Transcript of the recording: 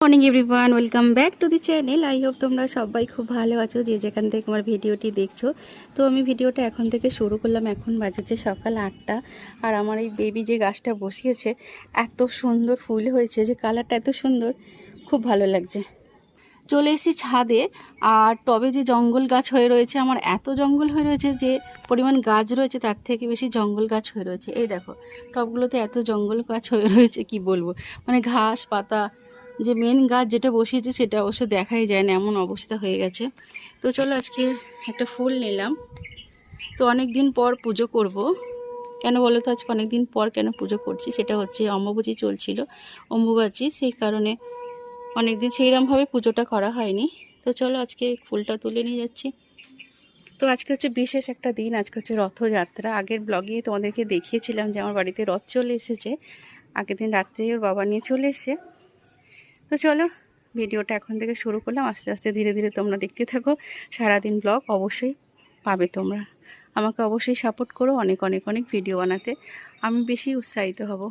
Morning everyone, welcome back to the channel. I hope তোমরা সবাই খুব ভালো আছো, যে যেখান থেকে আমার ভিডিওটি দেখছো। তো আমি ভিডিওটা এখন থেকে শুরু করলাম। এখন বাজেছে সকাল 8টা। আর আমার এই বেবি যে গাছটা বসিয়েছে এত সুন্দর ফুল হয়েছে, যে কালারটা এত সুন্দর, খুব ভালো লাগছে। চলে এসেছি ছাদে। আর টবে যে জঙ্গল গাছ হয়ে রয়েছে, আমার এত জঙ্গল হয়ে রয়েছে, যে পরিমাণ গাছ রয়েছে তার থেকে বেশি জঙ্গল গাছ হয়ে রয়েছে। এই দেখো, টবগুলোতে এত জঙ্গল গাছ হয়ে রয়েছে, কি বলবো। মানে ঘাস পাতা, যে মেন গাছ যেটা বসিয়েছে সেটা অবশ্য দেখাই যায় না, এমন অবস্থা হয়ে গেছে। তো চলো আজকে একটা ফুল নিলাম। তো অনেক দিন পর পুজো করব। কেন বলো তো আজকে অনেক দিন পর কেন পুজো করছি, সেটা হচ্ছে অম্বুবাচী চলছিল, অম্বুবাচী, সেই কারণে অনেকদিন সেইরকমভাবে পুজোটা করা হয়নি। তো চলো আজকে ফুলটা তুলে নিয়ে যাচ্ছি। তো আজকে হচ্ছে বিশেষ একটা দিন, আজকে হচ্ছে রথযাত্রা। আগের ব্লগে তোমাদেরকে দেখিয়েছিলাম যে আমার বাড়িতে রথ চলে এসেছে। আগের দিন রাত্রে ওর বাবা নিয়ে চলে এসেছে। তো চলো ভিডিওটা এখন থেকে শুরু করলাম, আস্তে আস্তে ধীরে ধীরে তোমরা দেখতে থাকো। সারাদিন ব্লগ অবশ্যই পাবে তোমরা। আমাকে অবশ্যই সাপোর্ট করো, অনেক অনেক অনেক ভিডিও বানাতে আমি বেশি উৎসাহিত হব।